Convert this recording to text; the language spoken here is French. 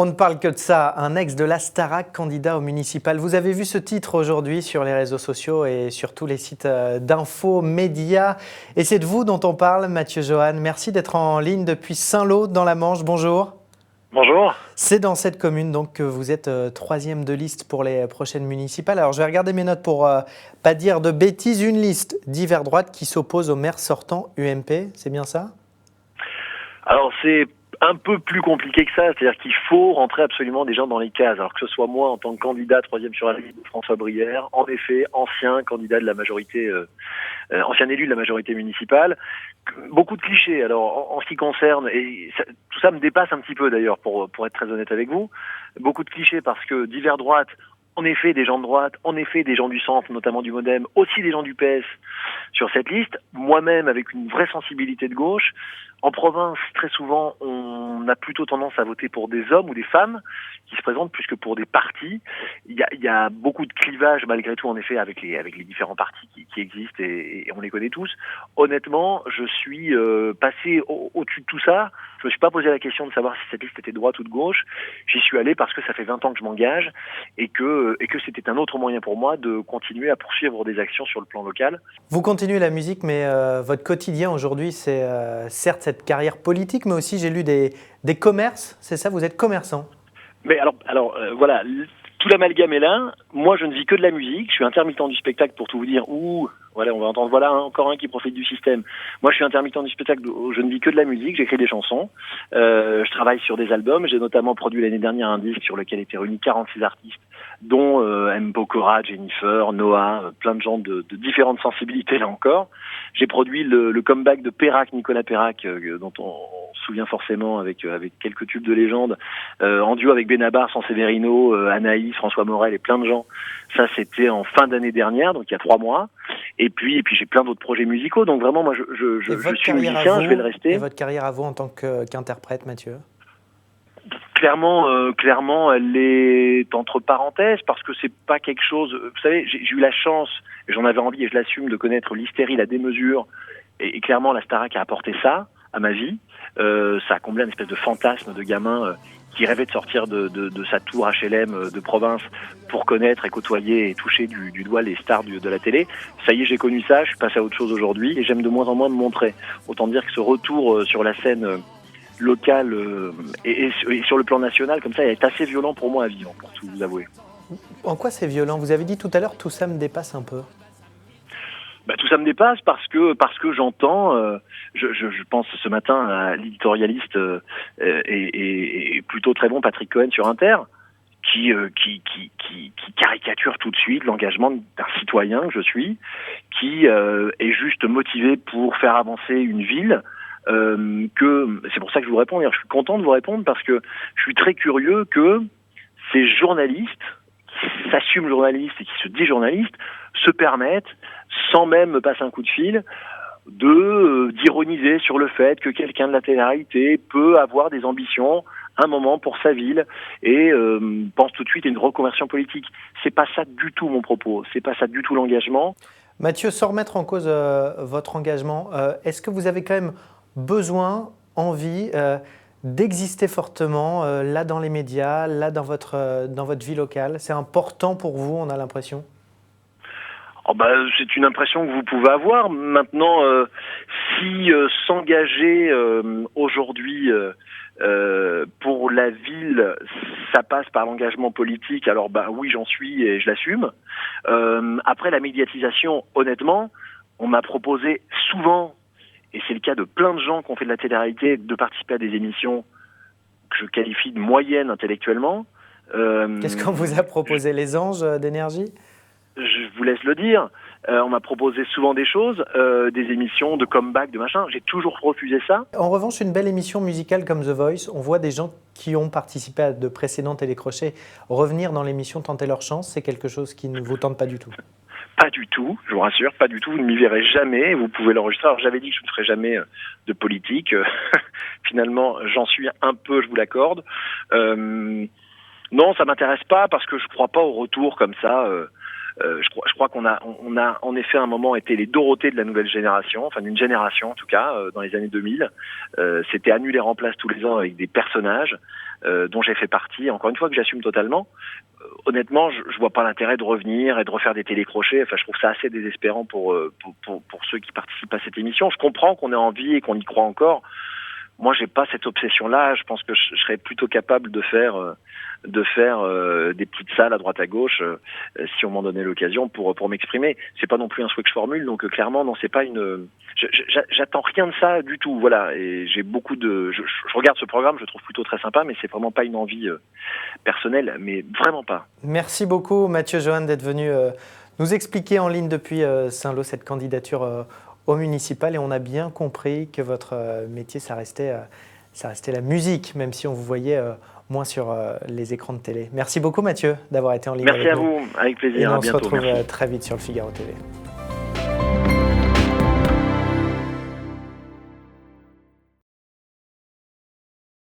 On ne parle que de ça, un ex de la Starac candidat au municipal. Vous avez vu ce titre aujourd'hui sur les réseaux sociaux et sur tous les sites d'infos, médias. Et c'est de vous dont on parle, Mathieu Johan. Merci d'être en ligne depuis Saint-Lô dans la Manche. Bonjour. Bonjour. C'est dans cette commune donc que vous êtes troisième de liste pour les prochaines municipales. Alors je vais regarder mes notes pour pas dire de bêtises. Une liste d'hiver droite qui s'oppose au maire sortant UMP, c'est bien ça? Alors c'est un peu plus compliqué que ça, c'est-à-dire qu'il faut rentrer absolument des gens dans les cases. Alors que ce soit moi en tant que candidat troisième sur la liste de François Brière, en effet ancien candidat de la majorité, ancien élu de la majorité municipale. Beaucoup de clichés. Alors en ce qui concerne, et ça, tout ça me dépasse un petit peu d'ailleurs pour être très honnête avec vous, beaucoup de clichés parce que d'hiver droite, en effet des gens de droite, en effet des gens du centre, notamment du MoDem, aussi des gens du PS sur cette liste, moi-même avec une vraie sensibilité de gauche. En province, très souvent, on a plutôt tendance à voter pour des hommes ou des femmes qui se présentent plus que pour des partis. Il y a beaucoup de clivages malgré tout, en effet, avec les différents partis qui existent et on les connaît tous. Honnêtement, je suis passé au-dessus de tout ça. Je me suis pas posé la question de savoir si cette liste était de droite ou de gauche. J'y suis allé parce que ça fait 20 ans que je m'engage et que c'était un autre moyen pour moi de continuer à poursuivre des actions sur le plan local. Vous continuez la musique, mais votre quotidien aujourd'hui, c'est certes cette carrière politique, mais aussi j'ai lu des commerces, c'est ça, vous êtes commerçant? Mais voilà, tout l'amalgame est là. Moi, je ne vis que de la musique. Je suis intermittent du spectacle pour tout vous dire. Voilà, on va entendre, voilà, encore un qui profite du système. Moi, je suis intermittent du spectacle. Je ne vis que de la musique. J'écris des chansons. Je travaille sur des albums. J'ai notamment produit l'année dernière un disque sur lequel étaient réunis 46 artistes, dont M. Pokora, Jennifer, Noah, plein de gens de différentes sensibilités, là encore. J'ai produit le comeback de Perrac, Nicolas Perrac, dont on se souvient forcément avec quelques tubes de légende, en duo avec Benabar, Sanseverino, Anaïs, François Morel et plein de gens. Ça, c'était en fin d'année dernière, donc il y a 3 mois. Et puis j'ai plein d'autres projets musicaux. Donc vraiment, moi, je suis musicien, je vais le rester. Et votre carrière à vous en tant qu'interprète, Mathieu? Clairement, elle est entre parenthèses parce que c'est pas quelque chose. Vous savez, j'ai eu la chance, et j'en avais envie et je l'assume, de connaître l'hystérie, la démesure, et clairement la Starac a apporté ça à ma vie. Ça a comblé une espèce de fantasme de gamin qui rêvait de sortir de sa tour HLM de province pour connaître et côtoyer et toucher du doigt les stars de la télé. Ça y est, j'ai connu ça, je suis passé à autre chose aujourd'hui et j'aime de moins en moins me montrer. Autant dire que ce retour sur la scène local et sur le plan national, comme ça, il est assez violent pour moi à vivre, pour tout vous avouer. En quoi c'est violent? Vous avez dit tout à l'heure, tout ça me dépasse un peu. Tout ça me dépasse parce que j'entends, je pense ce matin à l'éditorialiste et plutôt très bon Patrick Cohen sur Inter, qui caricature tout de suite l'engagement d'un citoyen que je suis, qui est juste motivé pour faire avancer une ville. C'est pour ça que je vous réponds. Je suis content de vous répondre parce que je suis très curieux que ces journalistes qui s'assument journalistes et qui se disent journalistes se permettent, sans même me passer un coup de fil, d'ironiser sur le fait que quelqu'un de la télé-réalité peut avoir des ambitions un moment pour sa ville et pense tout de suite à une reconversion politique. C'est pas ça du tout mon propos, c'est pas ça du tout l'engagement. Mathieu, sans remettre en cause votre engagement, est-ce que vous avez quand même besoin, envie d'exister fortement là dans les médias, là dans votre vie locale? C'est important pour vous, on a l'impression? C'est une impression que vous pouvez avoir. Maintenant, si s'engager aujourd'hui pour la ville, ça passe par l'engagement politique, alors oui, j'en suis et je l'assume. Après, la médiatisation, honnêtement, on m'a proposé souvent, et c'est le cas de plein de gens qui ont fait de la télé-réalité, de participer à des émissions que je qualifie de moyennes intellectuellement. Qu'est-ce qu'on vous a proposé, les anges d'énergie? Je vous laisse le dire. On m'a proposé souvent des choses, des émissions de comeback, de machin. J'ai toujours refusé ça. En revanche, une belle émission musicale comme The Voice, on voit des gens qui ont participé à de précédents télécrochets revenir dans l'émission tenter leur chance. C'est quelque chose qui ne vous tente pas du tout? Pas du tout, je vous rassure, pas du tout. Vous ne m'y verrez jamais. Vous pouvez l'enregistrer. Alors j'avais dit que je ne ferais jamais de politique. Finalement, j'en suis un peu, je vous l'accorde. Non, ça m'intéresse pas parce que je crois pas au retour comme ça. Je crois qu'on a en effet à un moment été les Dorothées de la nouvelle génération, enfin d'une génération en tout cas, dans les années 2000. C'était annuler en place tous les ans avec des personnages. dont j'ai fait partie, encore une fois que j'assume totalement, honnêtement, je vois pas l'intérêt de revenir et de refaire des télécrochets. Enfin, je trouve ça assez désespérant pour ceux qui participent à cette émission. Je comprends qu'on ait envie et qu'on y croit encore. Moi, j'ai pas cette obsession-là. Je pense que je serais plutôt capable de faire des petites salles à droite à gauche si on m'en donnait l'occasion pour m'exprimer. C'est pas non plus un souhait que je formule, donc clairement, non, c'est pas une. J'attends rien de ça du tout. Voilà, et j'ai beaucoup de. Je regarde ce programme, je le trouve plutôt très sympa, mais c'est vraiment pas une envie personnelle, mais vraiment pas. Merci beaucoup, Mathieu Johan, d'être venu nous expliquer en ligne depuis Saint-Lô cette candidature au municipal, et on a bien compris que votre métier, ça restait la musique, même si on vous voyait moins sur les écrans de télé. Merci beaucoup, Mathieu, d'avoir été en ligne Merci avec à nous. vous, avec plaisir. Et à on se bientôt. retrouve Merci. très vite sur le Figaro TV.